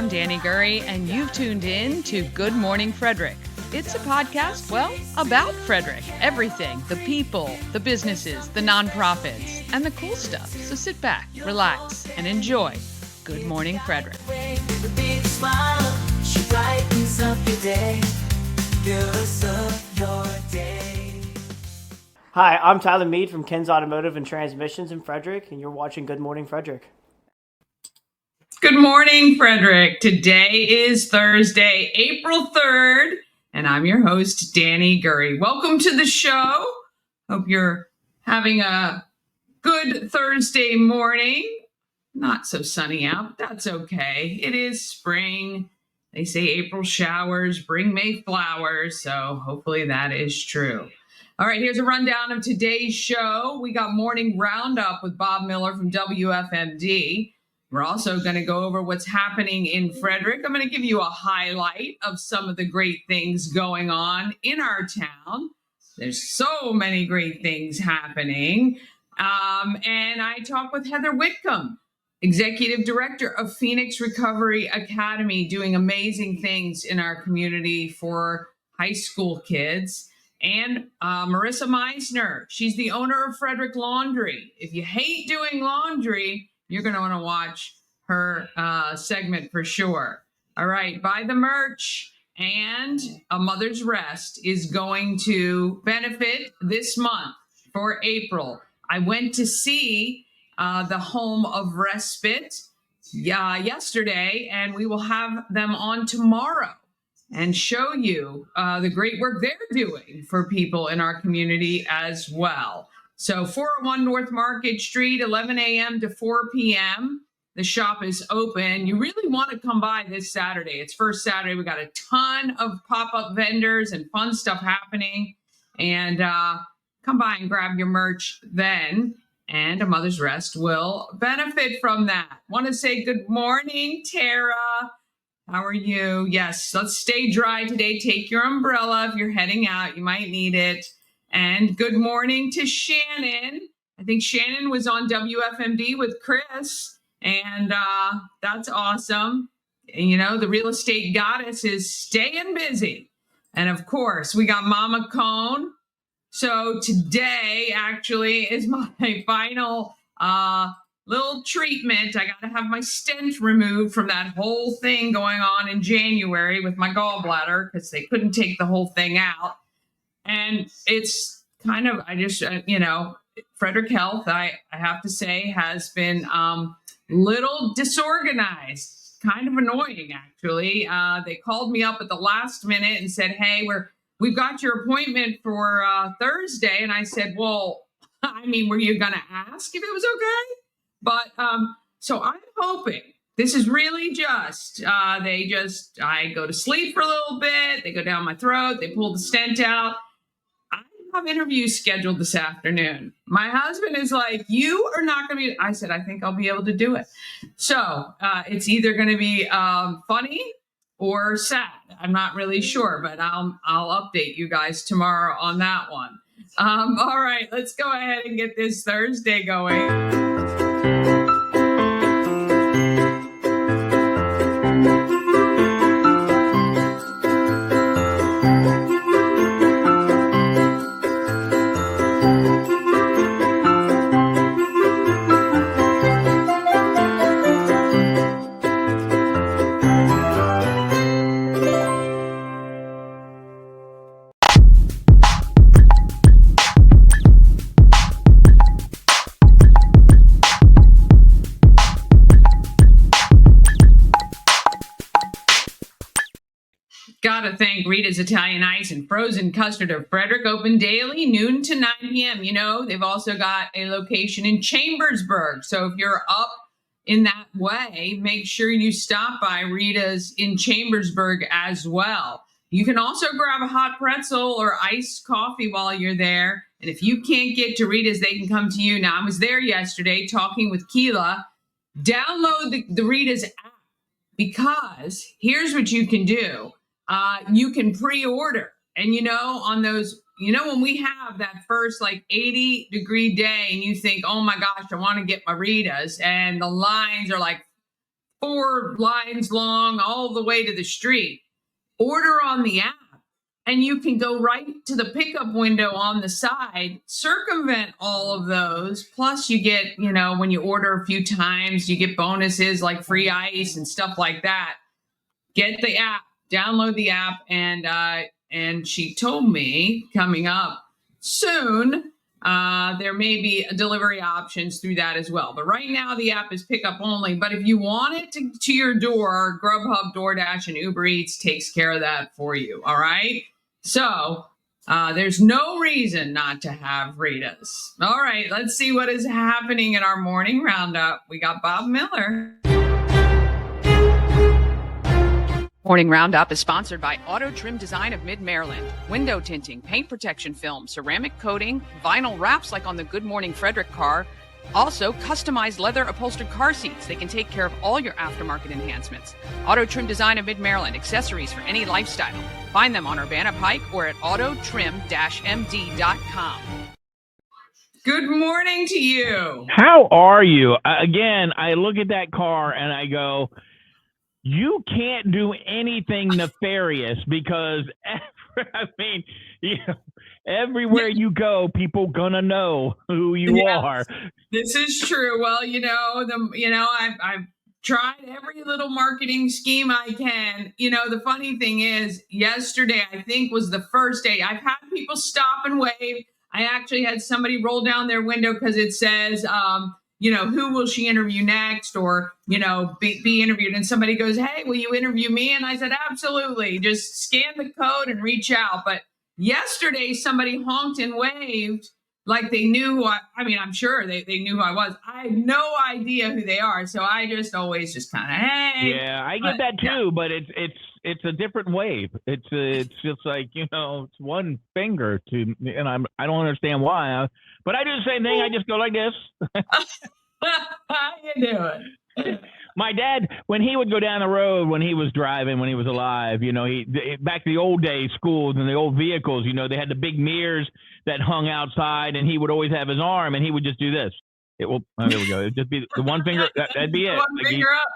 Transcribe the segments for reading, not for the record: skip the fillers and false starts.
I'm Danny Gurry, and you've tuned in to Good Morning Frederick. It's a podcast, well, about Frederick. Everything, the people, the businesses, the nonprofits, and the cool stuff. So sit back, relax, and enjoy Good Morning Frederick. Hi, I'm Tyler Mead from Ken's Automotive and Transmissions in Frederick, and you're watching Good Morning Frederick. Good morning, Frederick. Today is Thursday, April 3rd, and I'm your host, Danny Gurry. Welcome to the show. Hope you're having a good Thursday morning. Not so sunny out, but that's okay. It is spring. They say April showers bring May flowers, so hopefully that is true. All right, here's a rundown of today's show. We got Morning Roundup with Bob Miller from WFMD. We're also going to go over what's happening in Frederick. I'm going to give you a highlight of some of the great things going on in our town. There's so many great things happening. And I talk with Heather Whitcomb, Executive Director of Phoenix Recovery Academy, doing amazing things in our community for high school kids. And Marissa Meisner, she's the owner of Frederick Laundry. If you hate doing laundry, you're going to want to watch her segment for sure. All right, buy the merch. And A Mother's Rest is going to benefit this month for April. I went to see the Home of Respite yesterday, and we will have them on tomorrow and show you the great work they're doing for people in our community as well. So 401 North Market Street, 11 a.m. to 4 p.m. The shop is open. You really want to come by this Saturday. It's first Saturday. We got a ton of pop-up vendors and fun stuff happening. And come by and grab your merch then. And A Mother's Rest will benefit from that. Want to say good morning, Tara. How are you? Yes, let's stay dry today. Take your umbrella if you're heading out. You might need it. And good morning to Shannon. I think Shannon was on WFMD with Chris, and that's awesome. And, you know, the real estate goddess is staying busy. And of course, we got Mama Cone. So today actually is my final little treatment. I got to have my stent removed from that whole thing going on in January with my gallbladder because they couldn't take the whole thing out. And it's kind of, Frederick Health, I have to say, has been little disorganized, kind of annoying, actually. They called me up at the last minute and said, hey, we've got your appointment for Thursday. And I said, well, were you going to ask if it was okay? But so I'm hoping this is really just, I go to sleep for a little bit. They go down my throat. They pull the stent out. I have interviews scheduled this afternoon. My husband is like, you are not going to be, I said, I think I'll be able to do it. So it's either going to be funny or sad. I'm not really sure, but I'll update you guys tomorrow on that one. All right, let's go ahead and get this Thursday going. Gotta thank Rita's Italian Ice and Frozen Custard of Frederick, open daily, noon to 9 p.m. You know, they've also got a location in Chambersburg. So if you're up in that way, make sure you stop by Rita's in Chambersburg as well. You can also grab a hot pretzel or iced coffee while you're there. And if you can't get to Rita's, they can come to you. Now, I was there yesterday talking with Keela. Download the Rita's app, because here's what you can do. You can pre-order, and on those, when we have that first 80-degree day and you think, oh my gosh, I want to get my Ritas, and the lines are 4 lines long all the way to the street. Order on the app, and you can go right to the pickup window on the side, circumvent all of those. Plus, you get, when you order a few times, you get bonuses like free ice and stuff like that. Get the app, download the app, and she told me coming up soon, there may be delivery options through that as well. But right now, the app is pickup only. But if you want it to your door, Grubhub, DoorDash, and Uber Eats takes care of that for you. All right. So there's no reason not to have Rita's. All right. Let's see what is happening in our morning roundup. We got Bob Miller. Morning Roundup is sponsored by Auto Trim Design of Mid-Maryland. Window tinting, paint protection film, ceramic coating, vinyl wraps like on the Good Morning Frederick car. Also, customized leather upholstered car seats. They can take care of all your aftermarket enhancements. Auto Trim Design of Mid-Maryland, accessories for any lifestyle. Find them on Urbana Pike or at autotrim-md.com. Good morning to you. How are you? Again, I look at that car and I go, you can't do anything nefarious because, everywhere you go, people gonna know who you are. This is true. Well, I've tried every little marketing scheme I can. The funny thing is, yesterday I think was the first day I've had people stop and wave. I actually had somebody roll down their window because it says, who will she interview next, or, be interviewed. And somebody goes, hey, will you interview me? And I said, absolutely. Just scan the code and reach out. But yesterday, somebody honked and waved like they knew who I'm sure they knew who I was. I had no idea who they are. So I just always just kind of, hey. Yeah, I get that too, but it's a different wave. It's just like, it's one finger to, and I don't understand why, but I do the same thing. I just go like this. How you doing? My dad, when he would go down the road, when he was driving, when he was alive, back to the old days, schools and the old vehicles, they had the big mirrors that hung outside, and he would always have his arm, and he would just do this. There we go. It'd just be the one finger. That'd be it. One finger up.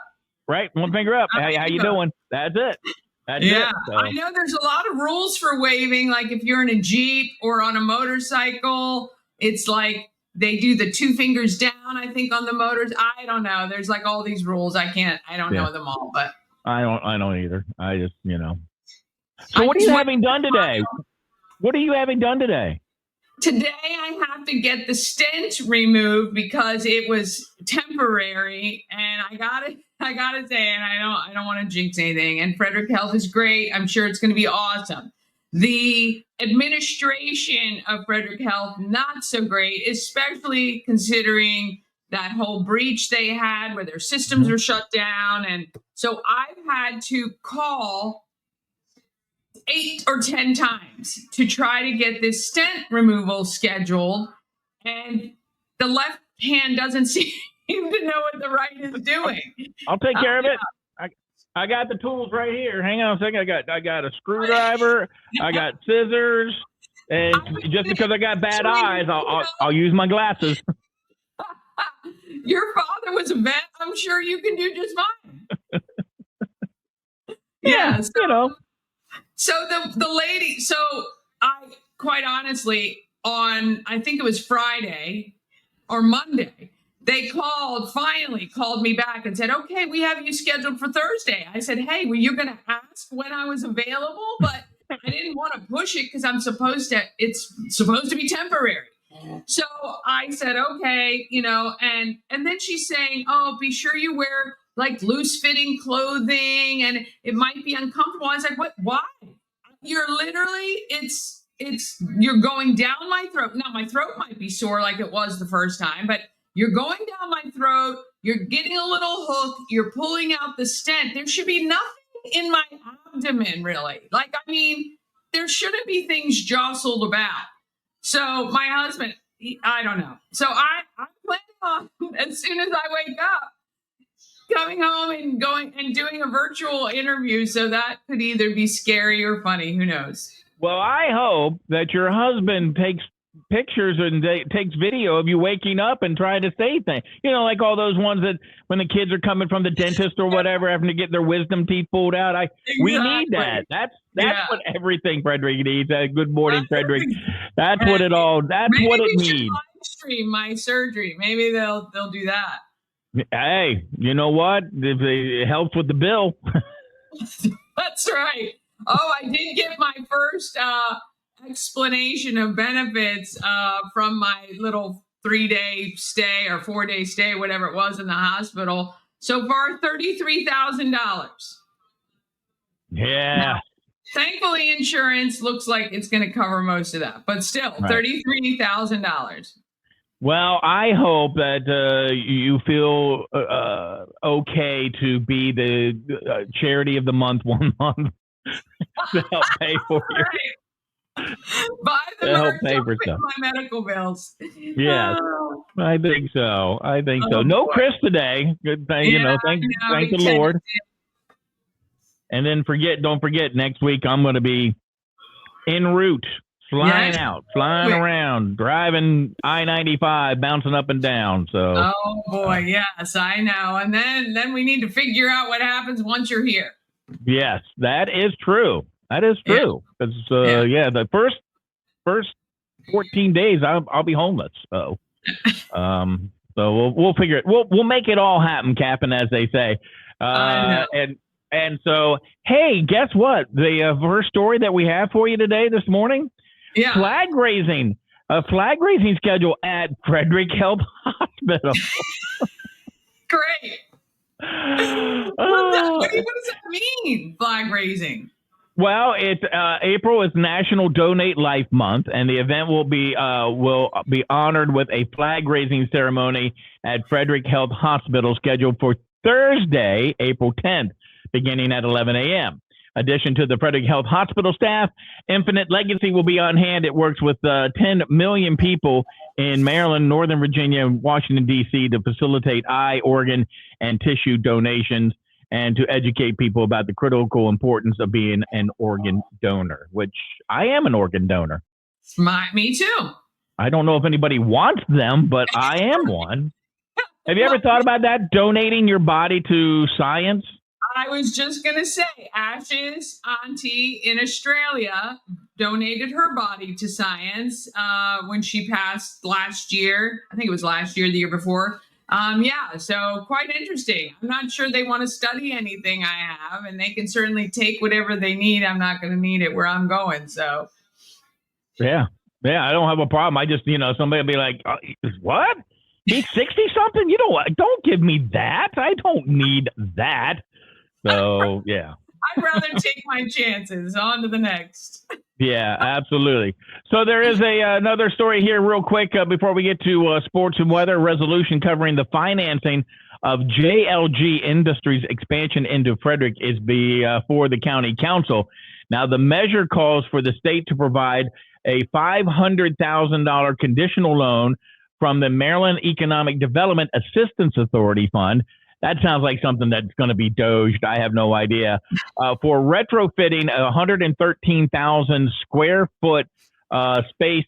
Right, one finger up. How you doing? That's it. That's it. So. I know there's a lot of rules for waving. Like if you're in a Jeep or on a motorcycle, it's like they do the 2 fingers down, I think, on the motors. I don't know. There's like all these rules. I don't know them all, but I don't either. I just, So what are you having done today? What are you having done today? Today I have to get the stent removed because it was temporary, and I gotta say, and I don't want to jinx anything. And Frederick Health is great. I'm sure it's going to be awesome. The administration of Frederick Health, not so great, especially considering that whole breach they had where their systems are shut down. And so I've had to call 8 or 10 times to try to get this stent removal scheduled. And the left hand doesn't seem to know what the right is doing. I'll take care of it. I got the tools right here. Hang on a second. I got a screwdriver. I got scissors. And just because I got bad eyes, I'll use my glasses. Your father was a vet. I'm sure you can do just fine. Yeah, So the lady, so I quite honestly, I think it was Friday or Monday, they finally called me back and said, okay, we have you scheduled for Thursday. I said, hey, were you going to ask when I was available? But I didn't want to push it because it's supposed to be temporary. So I said, okay, and then she's saying, oh, be sure you wear like loose fitting clothing and it might be uncomfortable. I was like, what, why? You're literally, you're going down my throat. Now my throat might be sore like it was the first time, but you're going down my throat. You're getting a little hook. You're pulling out the stent. There should be nothing in my abdomen, really. Like, there shouldn't be things jostled about. So my husband, I don't know. So I'm planning on, as soon as I wake up, coming home and going and doing a virtual interview. So that could either be scary or funny. Who knows? Well, I hope that your husband takes pictures and takes video of you waking up and trying to say things. You know, like all those ones that when the kids are coming from the dentist or whatever, having to get their wisdom teeth pulled out. We need that. That's what everything Frederick needs. Good morning, Frederick. That's what it all. That's maybe what it we should needs. live stream my surgery. Maybe they'll do that. Hey, you know what? It helps with the bill. That's right. Oh, I did get my first explanation of benefits from my little 3-day stay or 4-day stay, whatever it was in the hospital. So far, $33,000. Yeah. Now, thankfully, insurance looks like it's going to cover most of that, but still, right. $33,000. Well, I hope that you feel okay to be the charity of the month 1 month to help pay for you. Buy the merch, pay for pay stuff. my medical bills. Yes, I think so. No boy. Chris today. Good thing, thank the Lord. And then don't forget, next week I'm going to be en route, flying around, driving I-95, bouncing up and down. So. Oh boy, yes, I know. And then we need to figure out what happens once you're here. Yes, that is true. That is true. Because the first 14 days I'll be homeless. So, so we'll figure it. We'll make it all happen, Captain, as they say. And so, hey, guess what? The first story that we have for you today, this morning, flag raising. A flag raising schedule at Frederick Health Hospital. Great. What does that mean, flag raising? Well, it's April is National Donate Life Month, and the event will be honored with a flag raising ceremony at Frederick Health Hospital scheduled for Thursday, April 10th, beginning at 11 a.m. Addition to the Frederick Health Hospital staff, Infinite Legacy will be on hand. It works with 10 million people in Maryland, Northern Virginia, and Washington, D.C. to facilitate eye, organ, and tissue donations and to educate people about the critical importance of being an organ donor, which I am an organ donor. Me too. I don't know if anybody wants them, but I am one. Have you ever thought about that, donating your body to science? I was just going to say, Ash's auntie in Australia donated her body to science when she passed last year. I think it was last year, the year before. So quite interesting. I'm not sure they want to study anything I have, and they can certainly take whatever they need. I'm not going to need it where I'm going. So, yeah, I don't have a problem. I just, somebody will be like, what? He's 60 something? You don't give me that. I don't need that. So, yeah. I'd rather take my chances. On to the next. Yeah, absolutely. So there is another story here real quick before we get to sports and weather. Resolution covering the financing of JLG Industries expansion into Frederick is for the county council. Now, the measure calls for the state to provide a $500,000 conditional loan from the Maryland Economic Development Assistance Authority Fund. That sounds like something that's going to be doged. I have no idea. For retrofitting a 113,000 square foot space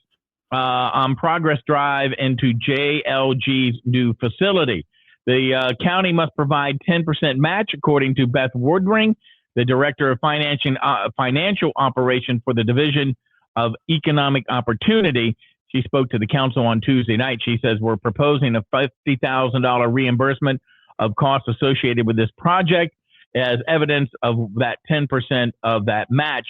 on Progress Drive into JLG's new facility. The county must provide 10% match, according to Beth Wardring, the director of financial operation for the Division of Economic Opportunity. She spoke to the council on Tuesday night. She says, we're proposing a $50,000 reimbursement of costs associated with this project as evidence of that 10% of that match.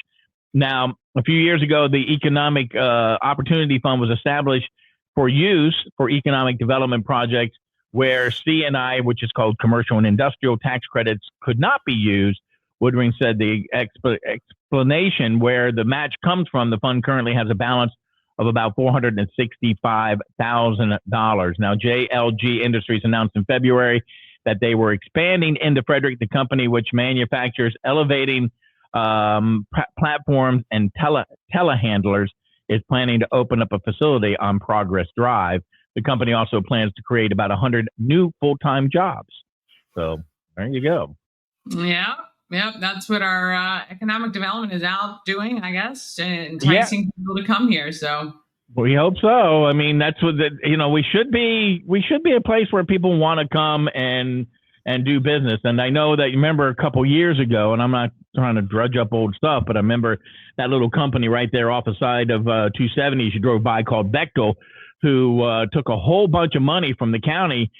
Now, a few years ago, the Economic Opportunity Fund was established for use for economic development projects where C&I, which is called commercial and industrial tax credits, could not be used. Woodring said the explanation where the match comes from, the fund currently has a balance of about $465,000. Now, JLG Industries announced in February that they were expanding into Frederick. The company, which manufactures elevating platforms and telehandlers, is planning to open up a facility on Progress Drive. The company also plans to create about 100 new full-time jobs. So there you go. Yeah, that's what our economic development is out doing, I guess, enticing people to come here. So We hope so. I mean, that's what we should be. We should be a place where people want to come and do business. And I know that you remember a couple years ago, and I'm not trying to drudge up old stuff, but I remember that little company right there off the side of 270s you drove by called Bechtel, who took a whole bunch of money from the county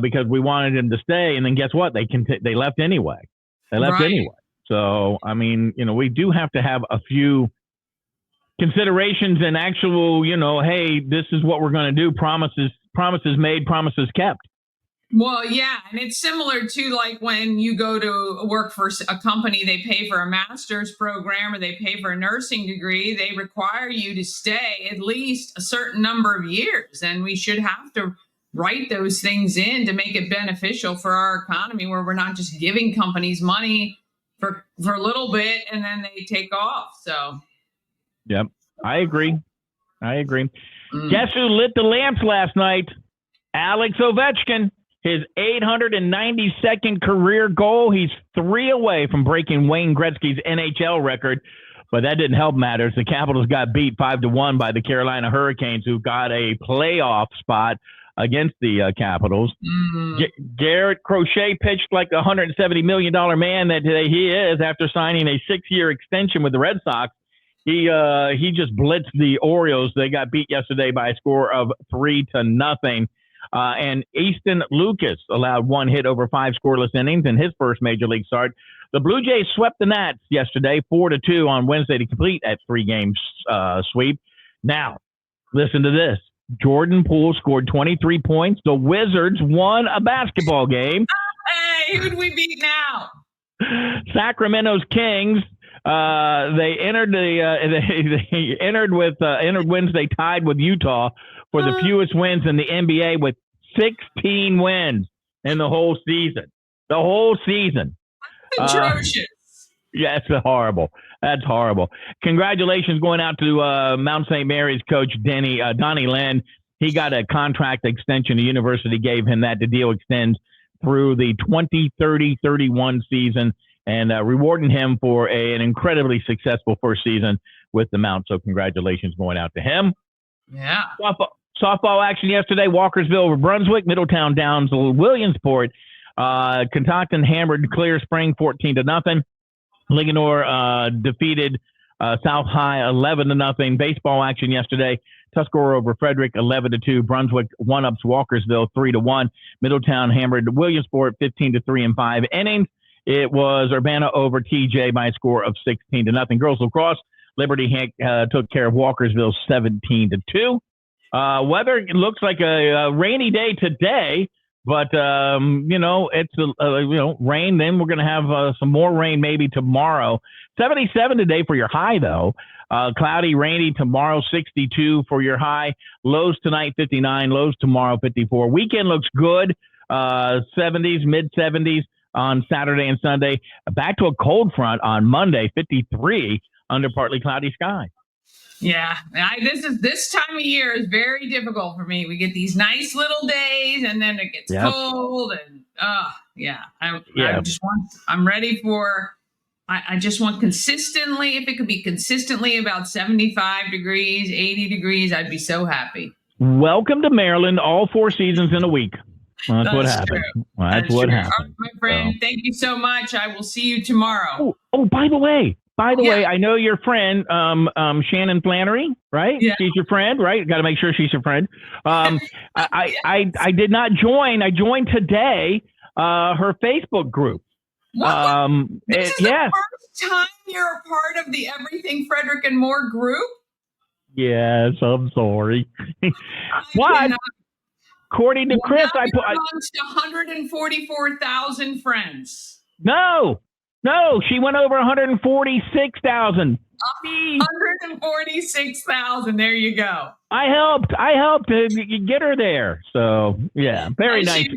because we wanted them to stay. And then guess what? They left anyway. Anyway. So, I mean, we do have to have a few considerations and actual, hey, this is what we're going to do. Promises made, promises kept. Well, yeah. And it's similar to like when you go to work for a company, they pay for a master's program or they pay for a nursing degree. They require you to stay at least a certain number of years. And we should have to write those things in to make it beneficial for our economy, where we're not just giving companies money for a little bit and then they take off. So. Yep, I agree. Guess who lit the lamps last night? Alex Ovechkin. His 892nd career goal. He's 3 away from breaking Wayne Gretzky's NHL record, but that didn't help matters. The Capitals got beat 5-1 by the Carolina Hurricanes, who got a playoff spot against the Capitals. Garrett Crochet pitched like a $170 million man that he is after signing a 6-year extension with the Red Sox. He just blitzed the Orioles. They got beat yesterday by a score of 3-0. And Easton Lucas allowed 1 hit over 5 scoreless innings in his first major league start. The Blue Jays swept the Nats yesterday 4-2 on Wednesday to complete a 3-game sweep. Now, listen to this. Jordan Poole scored 23 points. The Wizards won a basketball game. Hey, who do we beat now? Sacramento's Kings. They entered Wednesday tied with Utah for the fewest wins in the NBA with 16 wins in the whole season. The whole season. Atrocious. Yeah, it's horrible. That's horrible. Congratulations going out to Mount St. Mary's coach Donnie Lynn. He got a contract extension. The university gave him that. The deal extends through the 2030-31 season, and rewarding him for an incredibly successful first season with the Mount. So congratulations going out to him. Yeah. Softball action yesterday. Walkersville over Brunswick. Middletown downs Williamsport. Catoctin hammered Clear Spring 14-0. Linganore defeated South High 11-0. Baseball action yesterday. Tuscarora over Frederick 11-2. Brunswick one-ups Walkersville 3-1. Middletown hammered Williamsport 15-3 in 5 innings. It was Urbana over TJ by a score of 16-0. Girls lacrosse, Liberty took care of Walkersville 17-2. Weather looks like a rainy day today, but it's rain. Then we're going to have some more rain maybe tomorrow. 77 today for your high though. Cloudy, rainy tomorrow. 62 for your high. Lows tonight 59. Lows tomorrow 54. Weekend looks good. 70s, mid 70s on Saturday and Sunday. Back to a cold front on Monday. 53 under partly cloudy skies. Yeah, this time of year is very difficult for me. We get these nice little days, and then it gets cold, and I'm ready for. I just want consistently. If it could be consistently about 75 degrees, 80 degrees, I'd be so happy. Welcome to Maryland. All 4 seasons in a week. That's what happens. That's what happens. Right, my friend, thank you so much. I will see you tomorrow. Oh, by the way, I know your friend, Shannon Flannery, right? Yeah. She's your friend, right? Got to make sure she's your friend. I did not join. I joined today her Facebook group. What? This is the first time you're a part of the Everything Frederick and More group? Yes, I'm sorry. What? According to Chris, I put amongst 144,000 friends. No, she went over 146,000. 146,000. There you go. I helped to get her there. So yeah, very nice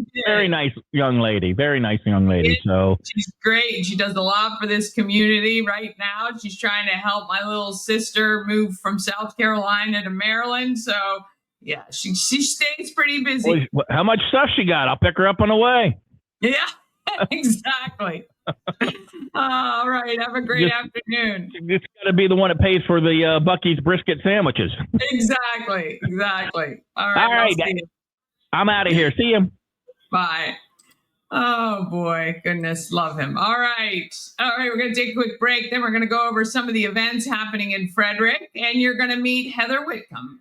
young lady. Very nice young lady. So she's great. She does a lot for this community right now. She's trying to help my little sister move from South Carolina to Maryland. So yeah, she stays pretty busy. How much stuff she got? I'll pick her up on the way. Yeah. Exactly. All right. Have a great afternoon. It's got to be the one that pays for the Bucky's brisket sandwiches. Exactly. All right. All right. I'll see you. I'm out of here. See you. Bye. Oh boy, goodness, love him. All right. We're going to take a quick break. Then we're going to go over some of the events happening in Frederick. And you're going to meet Heather Whitcomb,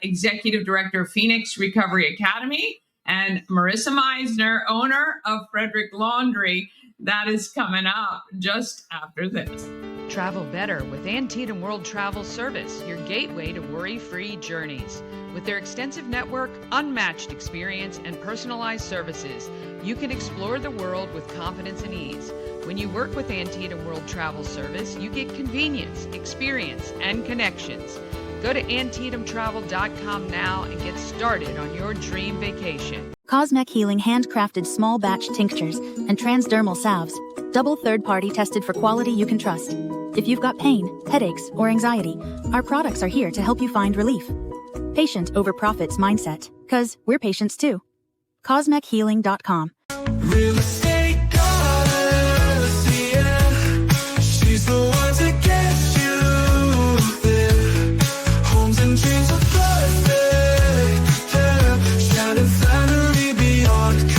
Executive Director of Phoenix Recovery Academy, and Marissa Meisner, owner of Frederick Laundry. That is coming up just after this. Travel better with Antietam World Travel Service, your gateway to worry-free journeys. With their extensive network, unmatched experience, and personalized services, you can explore the world with confidence and ease. When you work with Antietam World Travel Service, you get convenience, experience, and connections. Go to AntietamTravel.com now and get started on your dream vacation. Cosmec Healing handcrafted small batch tinctures and transdermal salves, double third-party tested for quality you can trust. If you've got pain, headaches, or anxiety, our products are here to help you find relief. Patient over profits mindset, 'cause we're patients too. CosmecHealing.com. Real estate goddess, yeah. She's the one to get you there. Homes and dreams are perfect, yeah. Shining flattery beyond compare.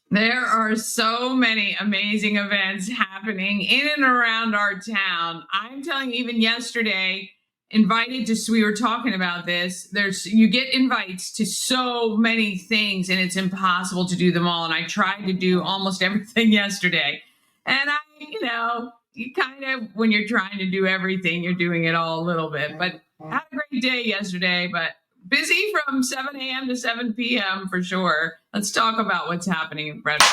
There are so many amazing events happening in and around our town. I'm telling you, even yesterday, we were talking about this. You get invites to so many things and it's impossible to do them all. And I tried to do almost everything yesterday. And you kind of, when you're trying to do everything, you're doing it all a little bit. But had a great day yesterday, but busy from 7 a.m. to 7 p.m. for sure. Let's talk about what's happening in Frederick.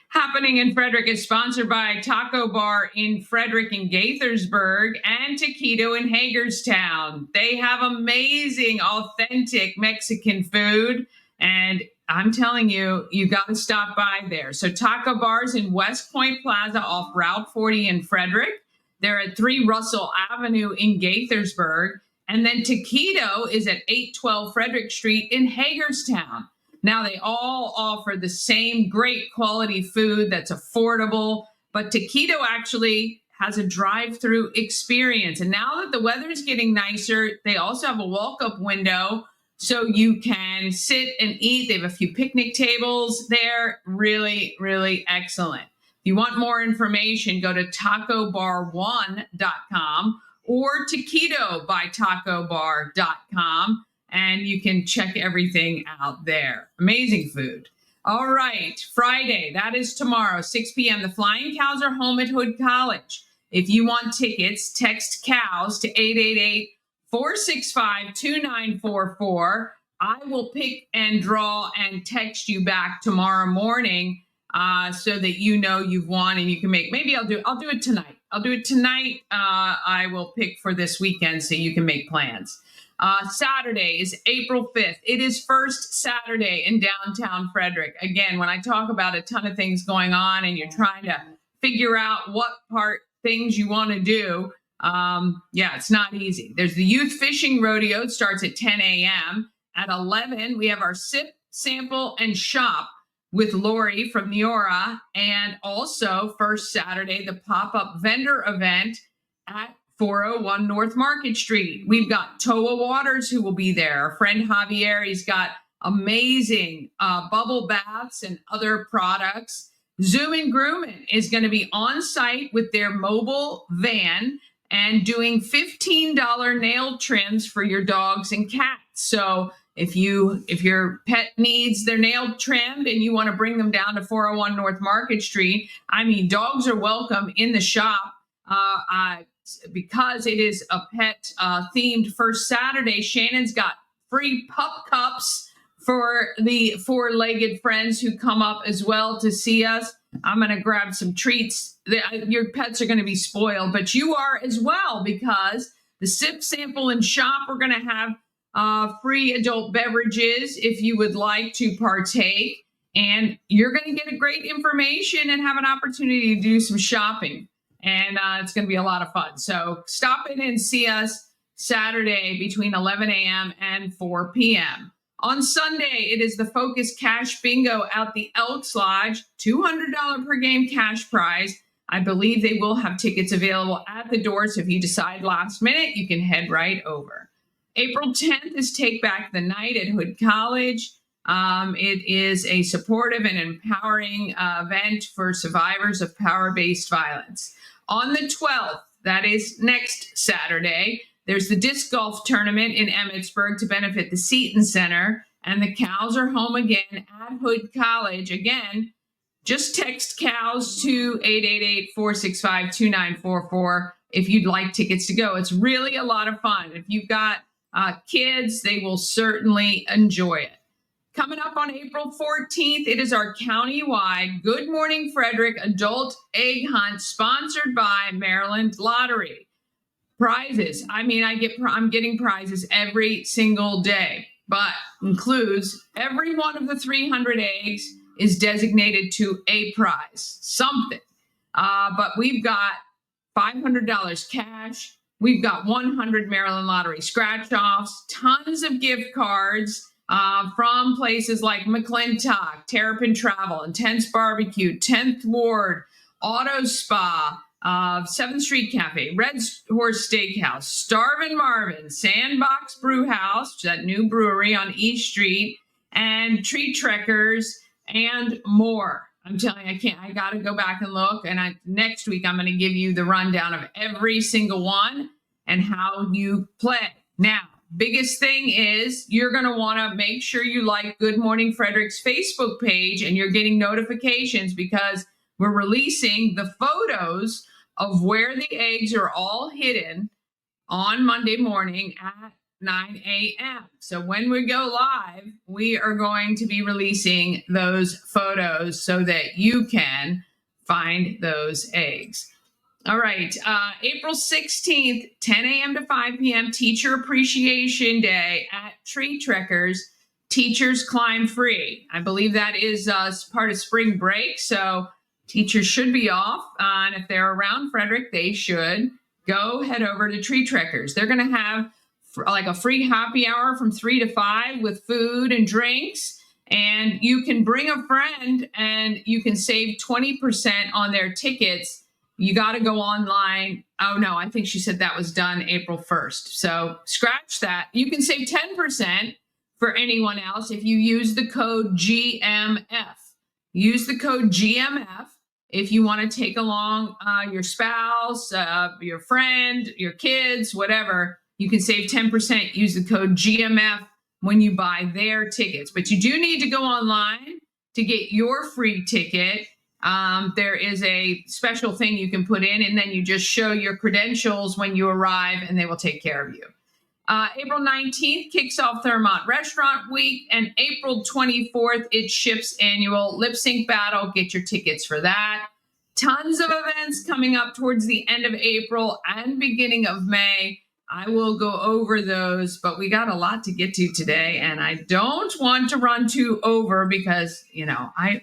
Happening in Frederick is sponsored by Taco Bar in Frederick and Gaithersburg and Taquito in Hagerstown. They have amazing, authentic Mexican food, and I'm telling you, you got to stop by there. So Taco Bar's in West Point Plaza off Route 40 in Frederick. They're at 3 Russell Avenue in Gaithersburg. And then Taquito is at 812 Frederick Street in Hagerstown. Now, they all offer the same great quality food that's affordable, but Taquito actually has a drive-through experience. And now that the weather is getting nicer, they also have a walk-up window so you can sit and eat. They have a few picnic tables there. Really, really excellent. If you want more information, go to tacobar1.com or taquitobytacobar.com. And you can check everything out there. Amazing food. All right, Friday, that is tomorrow, 6 p.m. The Flying Cows are home at Hood College. If you want tickets, text COWS to 888-465-2944. I will pick and draw and text you back tomorrow morning so that you know you've won and you can make, maybe I'll do it tonight. I will pick for this weekend so you can make plans. Saturday is April 5th. It is First Saturday in downtown Frederick. Again, when I talk about a ton of things going on and you're trying to figure out what things you want to do, it's not easy. There's the Youth Fishing Rodeo. It starts at 10 a.m. At 11, we have our Sip, Sample, and Shop with Lori from Neora. And also, first Saturday, the pop-up vendor event at 401 North Market Street. We've got Toa Waters who will be there. Our friend Javier, he's got amazing bubble baths and other products. Zoom and Grooming is going to be on site with their mobile van and doing $15 nail trims for your dogs and cats. So If your pet needs their nail trimmed and you want to bring them down to 401 North Market Street, I mean, dogs are welcome in the shop. Because it is a pet themed first Saturday, Shannon's got free pup cups for the four-legged friends who come up as well to see us. I'm going to grab some treats. Your pets are going to be spoiled, but you are as well, because the sip, sample, and shop, we're going to have free adult beverages if you would like to partake. And you're going to get a great information and have an opportunity to do some shopping. And it's going to be a lot of fun. So stop in and see us Saturday between 11 a.m. and 4 p.m. On Sunday, it is the Focus Cash Bingo at the Elks Lodge, $200 per game cash prize. I believe they will have tickets available at the door, so if you decide last minute, you can head right over. April 10th is Take Back the Night at Hood College. It is a supportive and empowering event for survivors of power-based violence. On the 12th, that is next Saturday, there's the disc golf tournament in Emmitsburg to benefit the Seton Center, and the Cows are home again at Hood College. Again, just text Cows to 888-465-2944 if you'd like tickets to go. It's really a lot of fun. If you've got kids, they will certainly enjoy it. Coming up on April 14th, it is our county-wide Good Morning Frederick Adult Egg Hunt sponsored by Maryland Lottery. Prizes. I mean, I'm getting prizes every single day, but includes every one of the 300 eggs is designated to a prize, something. But we've got $500 cash. We've got 100 Maryland Lottery scratch-offs, tons of gift cards from places like McClintock, Terrapin Travel, Intense Barbecue, 10th Ward, Auto Spa, 7th Street Cafe, Red Horse Steakhouse, Starvin' Marvin, Sandbox Brew House, that new brewery on East Street, and Tree Trekkers, and more. I'm telling you, I got to go back and look. And next week, I'm going to give you the rundown of every single one and how you play. Now, biggest thing is you're going to want to make sure you like Good Morning Frederick's Facebook page and you're getting notifications, because we're releasing the photos of where the eggs are all hidden on Monday morning at 9 a.m. So when we go live, we are going to be releasing those photos so that you can find those eggs. All right, April 16th, 10 a.m. to 5 p.m., Teacher Appreciation Day at Tree Trekkers. Teachers climb free. I believe that is part of spring break, so teachers should be off, and if they're around Frederick, they should go head over to Tree Trekkers. They're going to have like a free happy hour from 3 to 5 with food and drinks, and you can bring a friend and you can save 20% on their tickets. You got to go online. Oh, no, I think she said that was done April 1st. So scratch that. You can save 10% for anyone else if you use the code GMF. Use the code GMF if you want to take along your spouse, your friend, your kids, whatever. You can save 10%. Use the code GMF when you buy their tickets. But you do need to go online to get your free ticket. There is a special thing you can put in, and then you just show your credentials when you arrive, and they will take care of you. April 19th kicks off Thermont Restaurant Week, and April 24th, it ships annual Lip Sync Battle. Get your tickets for that. Tons of events coming up towards the end of April and beginning of May. I will go over those, but we got a lot to get to today, and I don't want to run too over because, I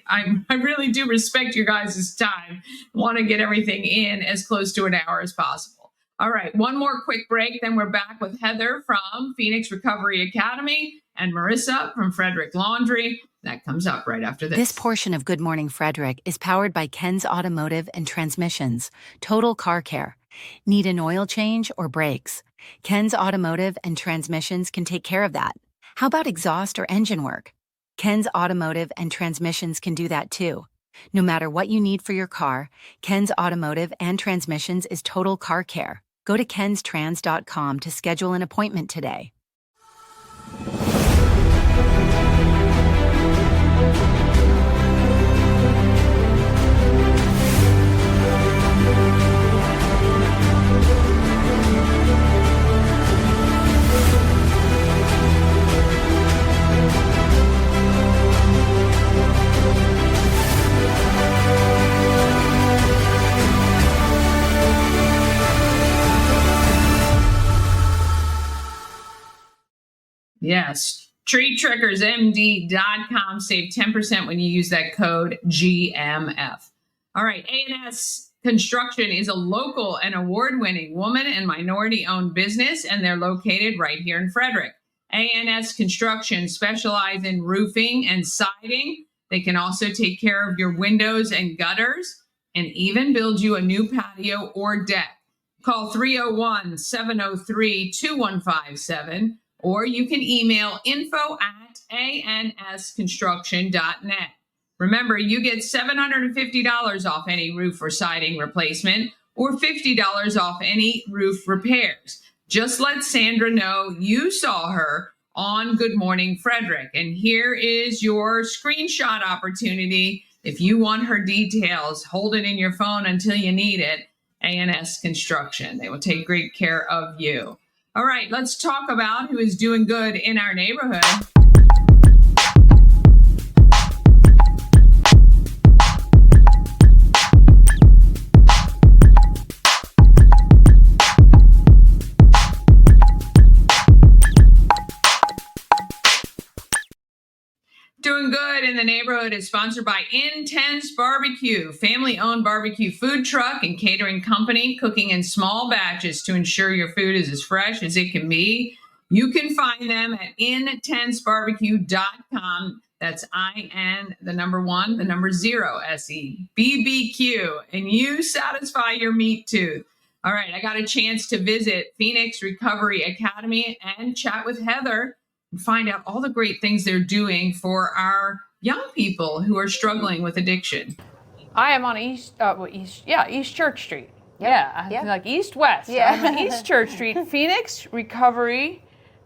really do respect your guys' time. Want to get everything in as close to an hour as possible. All right, one more quick break, then we're back with Heather from Phoenix Recovery Academy and Marissa from Frederick Laundry. That comes up right after this. This portion of Good Morning Frederick is powered by Ken's Automotive and Transmissions, Total Car Care. Need an oil change or brakes? Ken's Automotive and Transmissions can take care of that. How about exhaust or engine work? Ken's Automotive and Transmissions can do that too. No matter what you need for your car, Ken's Automotive and Transmissions is Total Car Care. Go to kenstrans.com to schedule an appointment today. Yes. TreeTrickersMD.com. Save 10% when you use that code GMF. All right. A&S Construction is a local and award-winning woman and minority-owned business, and they're located right here in Frederick. A&S Construction specializes in roofing and siding. They can also take care of your windows and gutters and even build you a new patio or deck. Call 301-703-2157, or you can email info@ansconstruction.net. Remember, you get $750 off any roof or siding replacement or $50 off any roof repairs. Just let Sandra know you saw her on Good Morning Frederick. And here is your screenshot opportunity. If you want her details, hold it in your phone until you need it. A&S Construction. They will take great care of you. All right, let's talk about who is doing good in our neighborhood. Doing Good in the Neighborhood is sponsored by Intense Barbecue, family-owned barbecue food truck and catering company, cooking in small batches to ensure your food is as fresh as it can be. You can find them at intensebarbecue.com. That's IN, the number 1, the number 0, SE, BBQ, and you satisfy your meat tooth. All right, I got a chance to visit Phoenix Recovery Academy and chat with Heather and find out all the great things they're doing for our young people who are struggling with addiction. I am on East Church Street. Yep. Yeah, like East-West. Yeah. I'm on East Church Street, Phoenix Recovery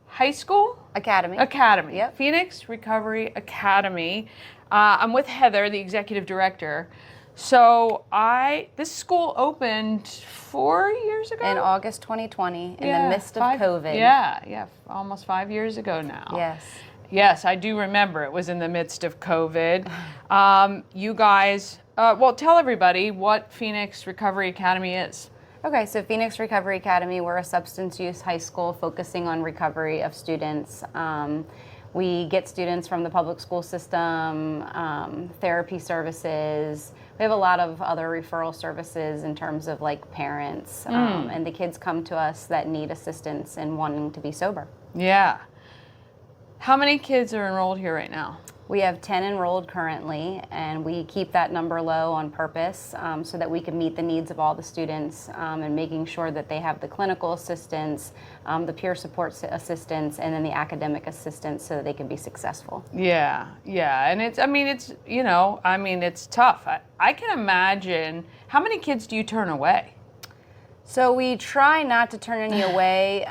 High School? Academy. Yep. Phoenix Recovery Academy. I'm with Heather, the executive director. So this school opened 4 years ago? In August 2020, in the midst of COVID. Yeah, almost 5 years ago now. Yes. Yes, I do remember it was in the midst of COVID. You guys, tell everybody what Phoenix Recovery Academy is. Okay, so Phoenix Recovery Academy, we're a substance use high school focusing on recovery of students. We get students from the public school system, therapy services. We have a lot of other referral services in terms of like parents, and the kids come to us that need assistance in wanting to be sober. Yeah. How many kids are enrolled here right now? We have 10 enrolled currently, and we keep that number low on purpose so that we can meet the needs of all the students and making sure that they have the clinical assistance, the peer support assistance, and then the academic assistance so that they can be successful. Yeah. And it's tough. I can imagine, how many kids do you turn away? So we try not to turn any away.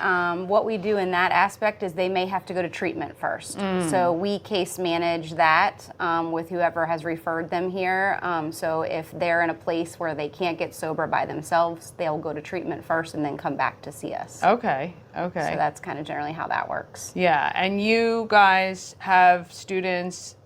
What we do in that aspect is they may have to go to treatment first. So we case manage that with whoever has referred them here. So if they're in a place where they can't get sober by themselves, they'll go to treatment first and then come back to see us. Okay. So that's kind of generally how that works. Yeah, and you guys have students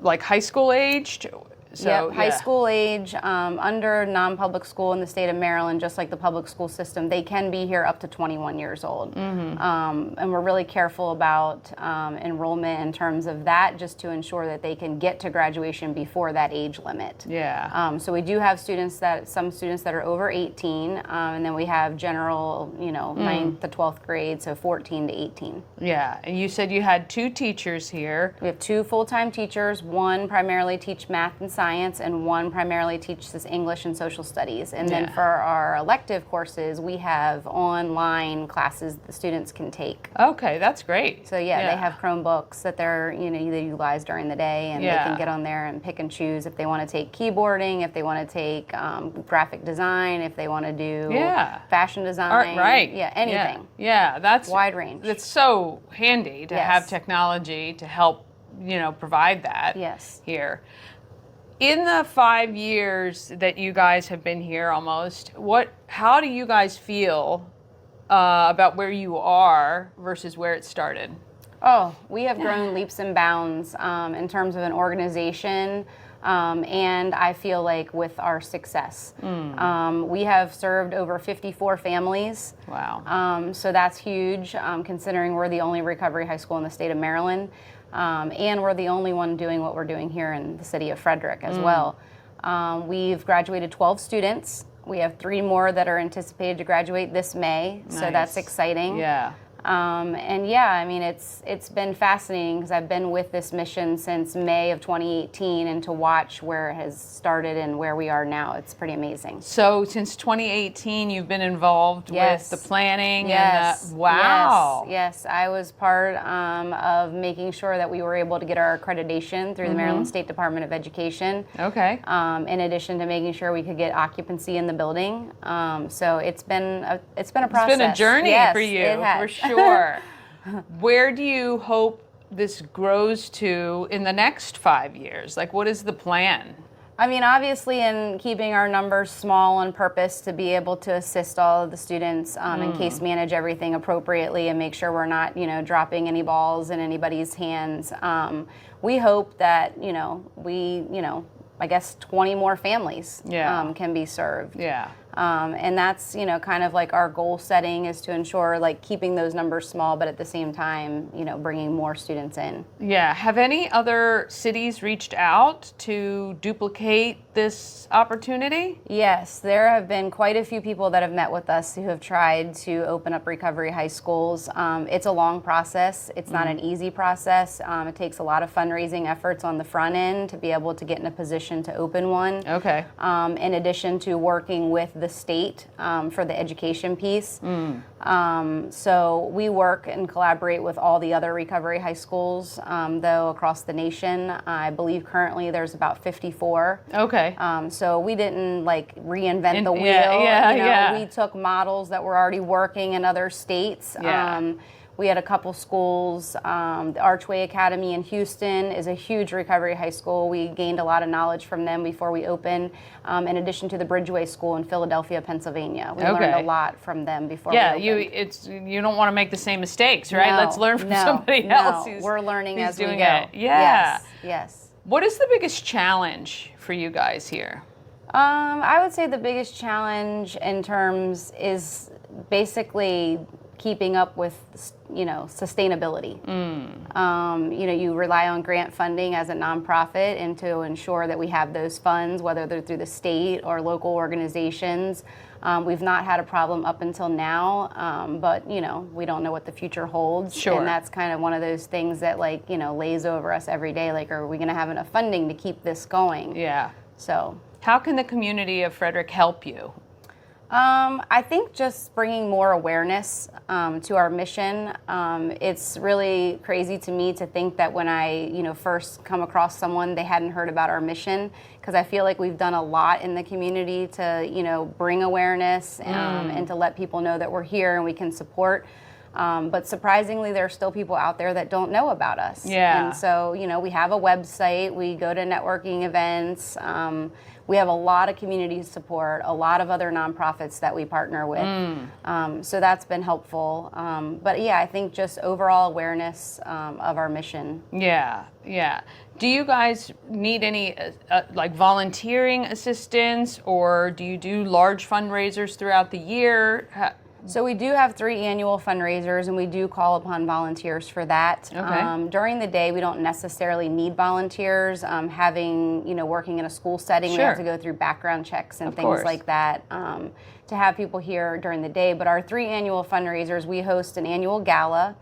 like high school aged? High school age, under non-public school in the state of Maryland, just like the public school system, they can be here up to 21 years old. And we're really careful about enrollment in terms of that, just to ensure that they can get to graduation before that age limit. Yeah. So we do have some students that are over 18, and then we have general, 9th to 12th grade, so 14 to 18. Yeah, and you said you had 2 teachers here. We have 2 full-time teachers. One primarily teach math and science, and one primarily teaches English and social studies. And then for our elective courses, we have online classes the students can take. Okay, that's great. So they have Chromebooks that they're they utilize during the day, and they can get on there and pick and choose if they want to take keyboarding, if they want to take graphic design, if they want to do fashion design, art, right? Yeah, anything. Yeah, that's wide range. It's so handy to have technology to help provide that. Yes. Here. In the 5 years that you guys have been here almost, how do you guys feel about where you are versus where it started? Oh, we have grown leaps and bounds in terms of an organization. And I feel like with our success. We have served over 54 families. Wow. So that's huge, considering we're the only recovery high school in the state of Maryland. And we're the only one doing what we're doing here in the city of Frederick as well. We've graduated 12 students. We have 3 more that are anticipated to graduate this May, so that's exciting. Yeah. And yeah, I mean, it's been fascinating because I've been with this mission since May of 2018, and to watch where it has started and where we are now, it's pretty amazing. So since 2018, you've been involved with the planning Yes. and the, wow. Yes, I was part of making sure that we were able to get our accreditation through the Maryland State Department of Education. Okay. In addition to making sure we could get occupancy in the building. So it's been a process. It's been a journey for you, it has. for sure. Where do you hope this grows to in the next 5 years? Like, what is the plan? I mean, obviously, in keeping our numbers small on purpose to be able to assist all of the students and case manage everything appropriately and make sure we're not, dropping any balls in anybody's hands. We hope that, I guess 20 more families can be served. Yeah. And that's, kind of like our goal setting is to ensure like keeping those numbers small, but at the same time, bringing more students in. Yeah. Have any other cities reached out to duplicate this opportunity? Yes, there have been quite a few people that have met with us who have tried to open up recovery high schools. It's a long process. It's not an easy process. It takes a lot of fundraising efforts on the front end to be able to get in a position to open one. Okay. In addition to working with the state for the education piece. So we work and collaborate with all the other recovery high schools, though, across the nation. I believe currently there's about 54. Okay. So we didn't like reinvent the wheel. We took models that were already working in other states. Yeah. We had a couple schools. The Archway Academy in Houston is a huge recovery high school. We gained a lot of knowledge from them before we opened, in addition to the Bridgeway School in Philadelphia, Pennsylvania. We learned a lot from them before we opened. You don't want to make the same mistakes, right? Let's learn from somebody else who's we're learning who's as we doing go. it. Yeah. Yes. What is the biggest challenge for you guys here? I would say the biggest challenge in terms is basically keeping up with, sustainability. You rely on grant funding as a nonprofit, and to ensure that we have those funds, whether they're through the state or local organizations. We've not had a problem up until now, but we don't know what the future holds. Sure. And that's kind of one of those things that lays over us every day. Like, are we going to have enough funding to keep this going? Yeah. So how can the community of Frederick help you? I think just bringing more awareness to our mission. It's really crazy to me to think that when I, first come across someone, they hadn't heard about our mission, because I feel like we've done a lot in the community to, bring awareness and to let people know that we're here and we can support. But surprisingly, there are still people out there that don't know about us. Yeah. And so, we have a website, we go to networking events, we have a lot of community support, a lot of other nonprofits that we partner with. So that's been helpful. But yeah, I think just overall awareness of our mission. Yeah, yeah. Do you guys need any like volunteering assistance, or do you do large fundraisers throughout the year? So we do have 3 annual fundraisers, and we do call upon volunteers for that. Okay. During the day, we don't necessarily need volunteers. Working in a school setting, we have to go through background checks and things like that to have people here during the day. But our 3 annual fundraisers, we host an annual gala.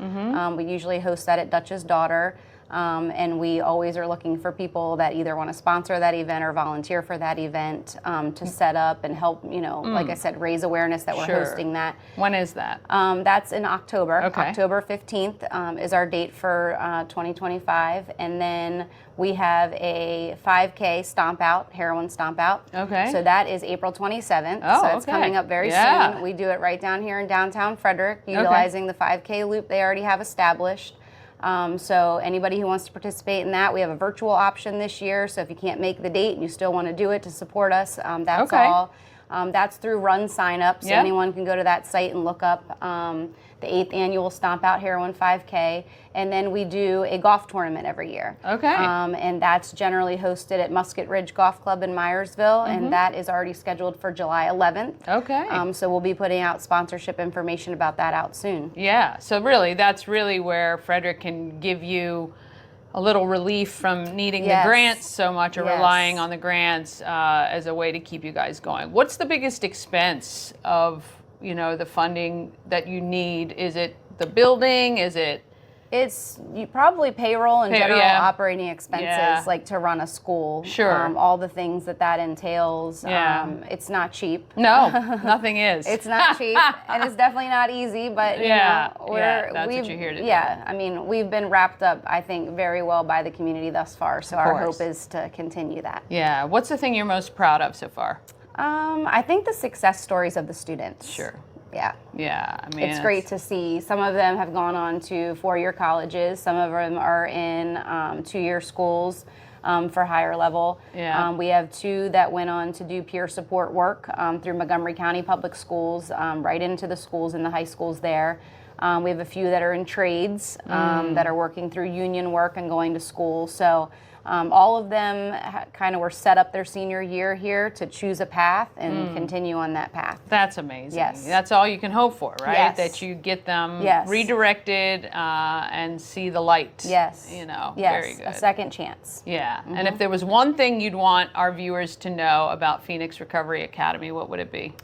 We usually host that at Dutch's Daughter. And we always are looking for people that either want to sponsor that event or volunteer for that event to set up and help, like I said, raise awareness that we're hosting that. When is that? That's in October. Okay. October 15th is our date for 2025. And then we have a 5K Stomp Out, Heroin Stomp Out. Okay. So that is April 27th. Oh, so it's coming up very soon. We do it right down here in downtown Frederick, utilizing the 5K loop they already have established. So anybody who wants to participate in that, we have a virtual option this year. So if you can't make the date and you still want to do it to support us, that's all. That's through Run Sign Up, so Yeah. anyone can go to that site and look up the 8th annual Stomp Out Heroin 5K. And then we do a golf tournament every year. Okay. And that's generally hosted at Musket Ridge Golf Club in Myersville, and that is already scheduled for July 11th. Okay. So we'll be putting out sponsorship information about that out soon. Yeah, so really, that's really where Frederick can give you a little relief from needing Yes. the grants so much or Yes. relying on the grants as a way to keep you guys going. What's the biggest expense of, the funding that you need? Is it the building? Is it? It's probably payroll and general yeah. operating expenses, Yeah. like to run a school. Sure. All the things that entails. Yeah. It's not cheap. No, nothing is. It's not cheap, and it's definitely not easy. But Yeah, you know, yeah, that's what you're here to do. Yeah, I mean, we've been wrapped up, I think, very well by the community thus far. So our course. hope is to continue that. Yeah. What's the thing you're most proud of so far? I think the success stories of the students. Sure. Yeah. Yeah. I mean, It's great to see. Some of them have gone on to 4-year colleges. Some of them are in 2-year schools for higher level. Yeah. We have 2 that went on to do peer support work through Montgomery County Public Schools, right into the schools and the high schools there. We have a few that are in trades that are working through union work and going to school. So all of them kind of were set up their senior year here to choose a path and continue on that path. That's amazing. Yes. That's all you can hope for, right? Yes. That you get them Yes. redirected and see the light. Yes. Yes, Very good. A second chance. Yeah. And if there was one thing you'd want our viewers to know about Phoenix Recovery Academy, what would it be?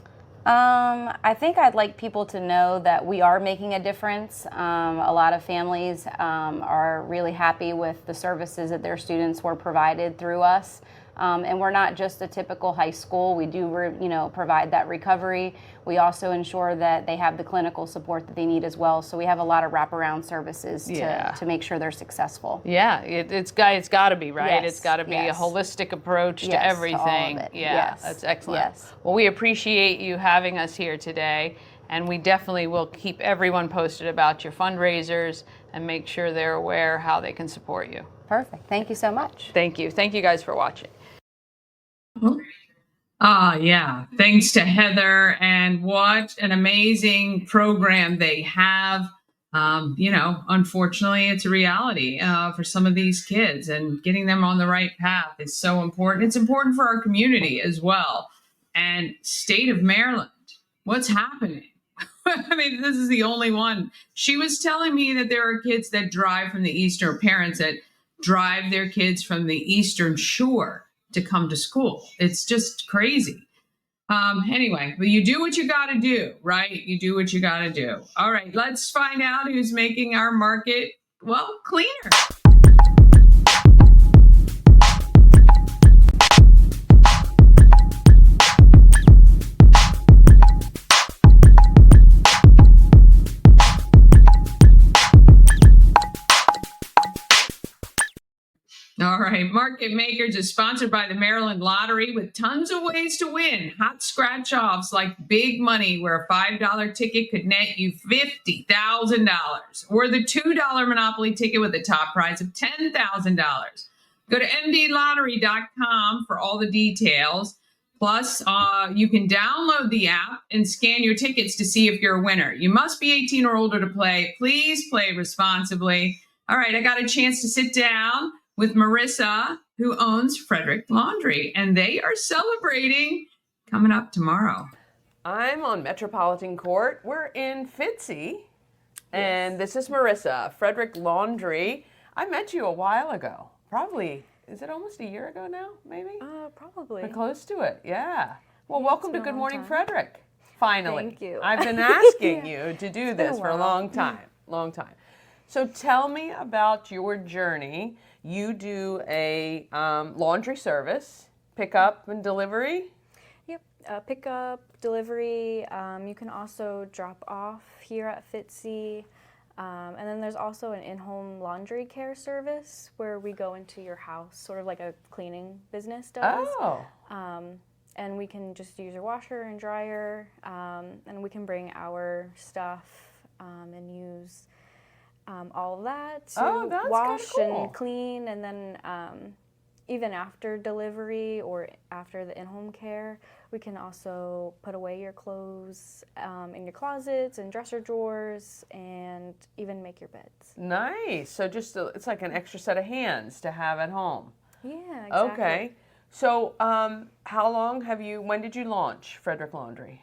I think I'd like people to know that we are making a difference. A lot of families are really happy with the services that their students were provided through us. And we're not just a typical high school. We do, provide that recovery. We also ensure that they have the clinical support that they need as well. So we have a lot of wraparound services Yeah. to make sure they're successful. Yeah, it's got to be, right? Yes, It's got to be yes. a holistic approach Yes, to to all of everything. it. Yeah, Yes, that's excellent. yes. Well, we appreciate you having us here today, and we definitely will keep everyone posted about your fundraisers and make sure they're aware how they can support you. Perfect. Thank you so much. Thank you. Thank you guys for watching. Yeah. Thanks to Heather, and what an amazing program they have. Unfortunately, it's a reality for some of these kids, and getting them on the right path is so important. It's important for our community as well. And state of Maryland, what's happening? I mean, this is the only one. She was telling me that there are kids that drive from the eastern, parents that drive their kids from the Eastern Shore to come to school. It's just crazy. Anyway, but you do what you got to do, right? You do what you got to do. All right, let's find out who's making our market, cleaner. All right, Market Makers is sponsored by the Maryland Lottery with tons of ways to win. Hot scratch offs like big money, where a $5 ticket could net you $50,000, or the $2 Monopoly ticket with a top prize of $10,000. Go to mdlottery.com for all the details. Plus, you can download the app and scan your tickets to see if you're a winner. You must be 18 or older to play. Please play responsibly. All right, I got a chance to sit down with Marissa, who owns Frederick Laundry, and they are celebrating coming up tomorrow. I'm on Metropolitan Court. We're in Fitzy, and this is Marissa, Frederick Laundry. I met you a while ago. Probably, is it almost a year ago now, maybe? Probably. Or close to it, yeah. Well, welcome to Good Morning Frederick, finally. Thank you. I've been asking you to do been this a for a while. long time. So tell me about your journey. You do a laundry service, pickup and delivery. Yep. Pickup, delivery. You can also drop off here at Fitzy. And then there's also an in-home laundry care service where we go into your house, sort of like a cleaning business does. Oh. And we can just use your washer and dryer, and we can bring our stuff and use all of that to that's wash kinda cool. and clean, and then even after delivery or after the in-home care, we can also put away your clothes in your closets and dresser drawers and even make your beds. Nice. So it's like an extra set of hands to have at home. Yeah, exactly. Okay. So when did you launch Frederick Laundry?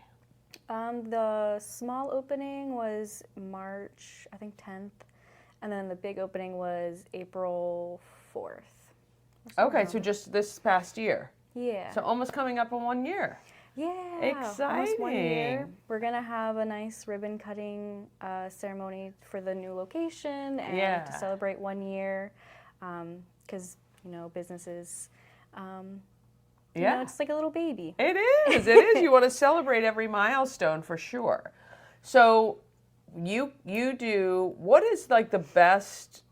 The small opening was March, I think 10th, and then the big opening was April 4th. Okay, so just this past year. Yeah. So almost coming up on 1 year. Yeah. Exciting. Almost 1 year. We're going to have a nice ribbon cutting ceremony for the new location and to celebrate 1 year because, businesses, it's like a little baby. It is. It is. You want to celebrate every milestone for sure. So you do, what is like the best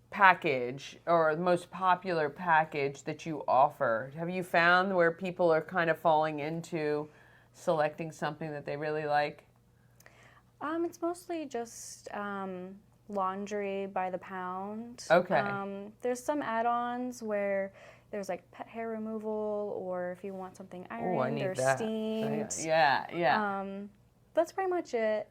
package or the most popular package that you offer? Have you found where people are kind of falling into selecting something that they really like? It's mostly just laundry by the pound. Okay. There's some add-ons where there's like pet hair removal, or if you want something ironed or steamed. Yeah. That's pretty much it.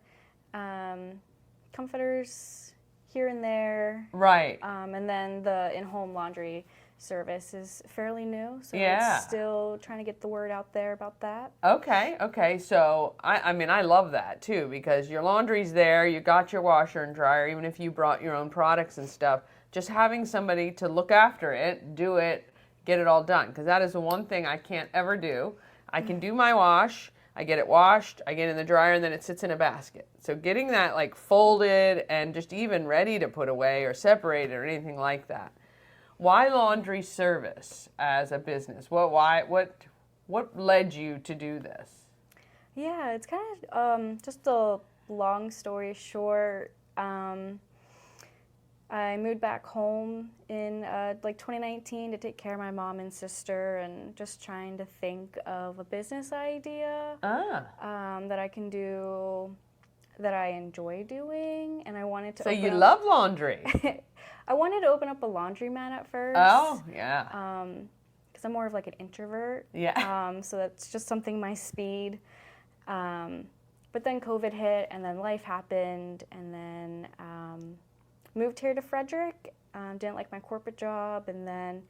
Comforters here and there. Right. And then the in-home laundry service is fairly new, so it's still trying to get the word out there about that. Okay. So, I love that too, because your laundry's there, you got your washer and dryer, even if you brought your own products and stuff, just having somebody to look after it, do it, get it all done, because that is the one thing I can't ever do. I can do my wash, I get it washed, I get it in the dryer, and then it sits in a basket. So getting that like folded and just even ready to put away or separated or anything like that. Why laundry service as a business? What led you to do this? Yeah, it's kind of just a long story short. I moved back home in 2019 to take care of my mom and sister, and just trying to think of a business idea that I can do that I enjoy doing, and I wanted to. So you love laundry. I wanted to open up a laundromat at first. Oh, yeah. Because I'm more of like an introvert. Yeah. So that's just something my speed. But then COVID hit, and then life happened, and then moved here to Frederick. Didn't like my corporate job, and then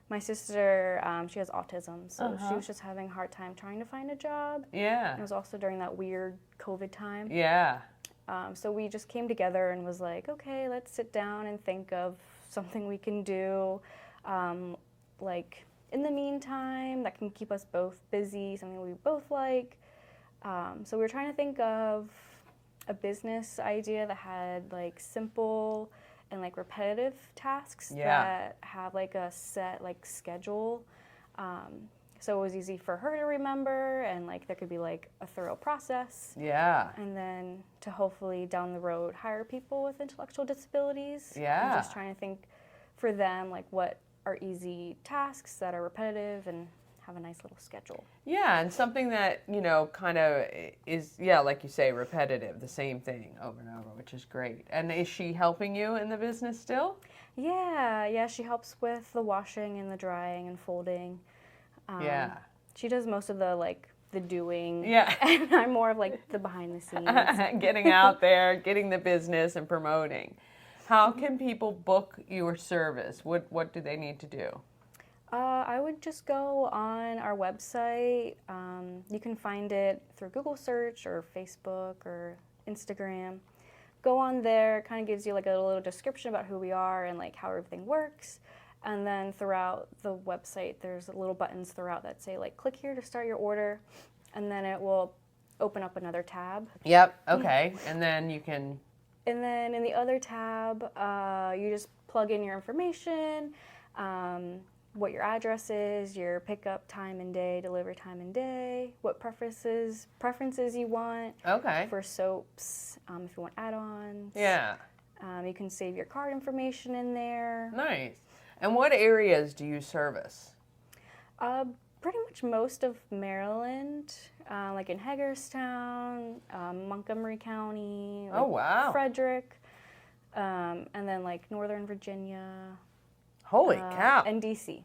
my sister, she has autism, so she was just having a hard time trying to find a job. Yeah. And it was also during that weird COVID time. Yeah. So we just came together and was like, okay, let's sit down and think of something we can do, like in the meantime, that can keep us both busy, something we both like. So we were trying to think of a business idea that had like simple and like repetitive tasks that have like a set like schedule. So it was easy for her to remember, and like there could be like a thorough process. Yeah. And then to hopefully down the road hire people with intellectual disabilities. Yeah. And just trying to think for them like what are easy tasks that are repetitive and have a nice little schedule. Yeah, and something that, kind of is, like you say, repetitive, the same thing over and over, which is great. And is she helping you in the business still? Yeah, she helps with the washing and the drying and folding. She does most of the doing. Yeah. And I'm more of like the behind the scenes. Getting out there, getting the business and promoting. How can people book your service? What do they need to do? I would just go on our website. You can find it through Google search or Facebook or Instagram. Go on there, it kind of gives you like a little description about who we are and like how everything works. And then throughout the website, there's little buttons throughout that say like, click here to start your order. And then it will open up another tab. Yep, okay. And then you can... And then in the other tab, you just plug in your information, what your address is, your pickup time and day, delivery time and day, what preferences you want. Okay. For soaps, if you want add-ons. Yeah. You can save your card information in there. Nice. And what areas do you service? Pretty much most of Maryland, like in Hagerstown, Montgomery County. Oh, wow. Frederick, and then like Northern Virginia. Holy cow. and DC.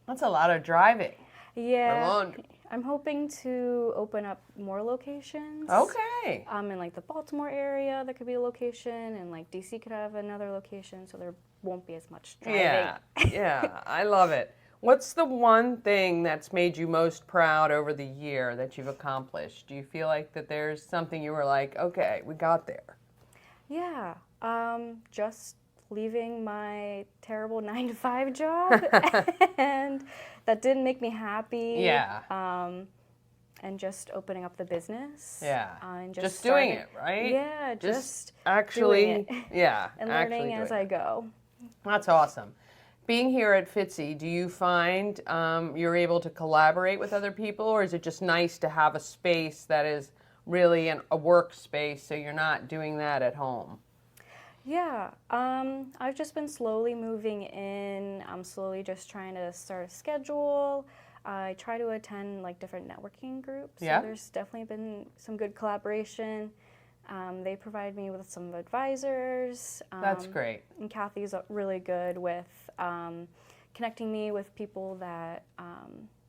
That's a lot of driving. Yeah. For laundry. I'm hoping to open up more locations. Okay. In like the Baltimore area, there could be a location, and like DC could have another location, so there won't be as much driving. Yeah, yeah, I love it. What's the one thing that's made you most proud over the year that you've accomplished? Do you feel like that there's something you were like, okay, we got there? Yeah, just leaving my terrible 9-to-5 job, and that didn't make me happy. Yeah. And just opening up the business. Yeah. And just doing it, right? Yeah, just actually, doing it. yeah. And learning as I go. That's awesome. Being here at FITSE, do you find you're able to collaborate with other people, or is it just nice to have a space that is really a workspace so you're not doing that at home? Yeah, I've just been slowly moving in. I'm slowly just trying to start a schedule. I try to attend like different networking groups. Yeah. So there's definitely been some good collaboration. They provide me with some advisors. That's great. And Kathy's really good with connecting me with people that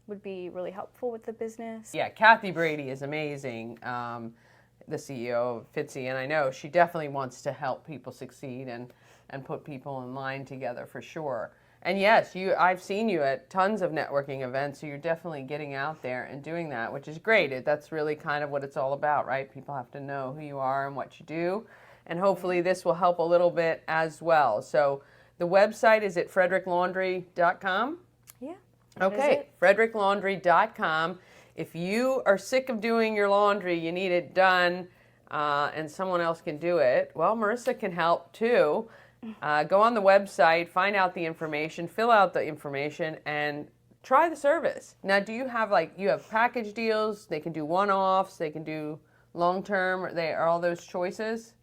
would be really helpful with the business. Yeah, Kathy Brady is amazing, the CEO of FITSE, and I know she definitely wants to help people succeed and put people in line together for sure. And yes, I've seen you at tons of networking events, so you're definitely getting out there and doing that, which is great. That's really kind of what it's all about, right? People have to know who you are and what you do, and hopefully this will help a little bit as well. So the website is at fredericklaundry.com? Yeah. Okay, fredericklaundry.com. If you are sick of doing your laundry, you need it done, and someone else can do it, well, Marissa can help too. Go on the website, find out the information, fill out the information, and try the service. Now, do you have you have package deals? They can do one-offs, they can do long-term, are all those choices?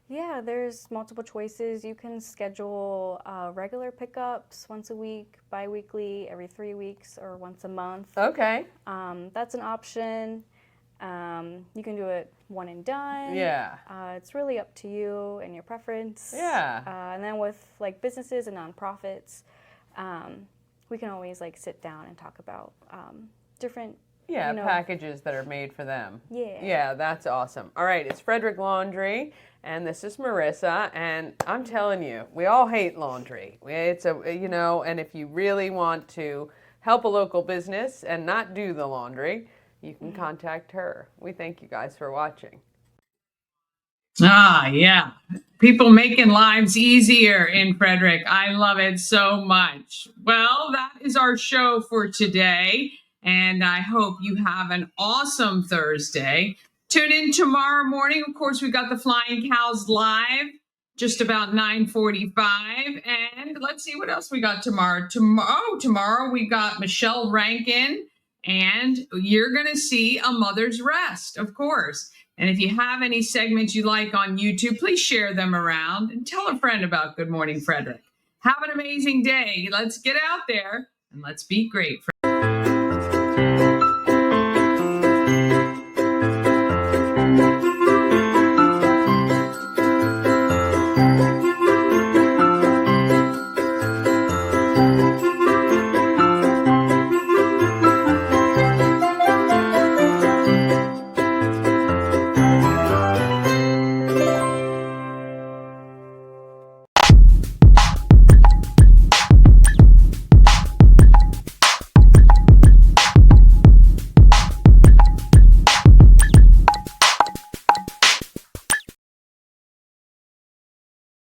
Yeah, there's multiple choices. You can schedule regular pickups once a week, bi-weekly, every 3 weeks, or once a month. Okay. That's an option. You can do it one and done. Yeah. It's really up to you and your preference. Yeah. And then with businesses and nonprofits, we can always sit down and talk about different packages that are made for them. Yeah. Yeah, that's awesome. All right, it's Frederick Laundry, and this is Marissa, and I'm telling you, we all hate laundry. It's and if you really want to help a local business and not do the laundry, you can contact her. We thank you guys for watching. Ah, yeah. People making lives easier in Frederick. I love it so much. Well, that is our show for today, and I hope you have an awesome Thursday. Tune in tomorrow morning. Of course, we got the Flying Cows live just about 9:45, and let's see what else we got tomorrow. Tomorrow we got Michelle Rankin, and you're going to see A Mother's Rest, of course. And if you have any segments you like on YouTube, please share them around and tell a friend about Good Morning Frederick. Have an amazing day. Let's get out there and let's be great.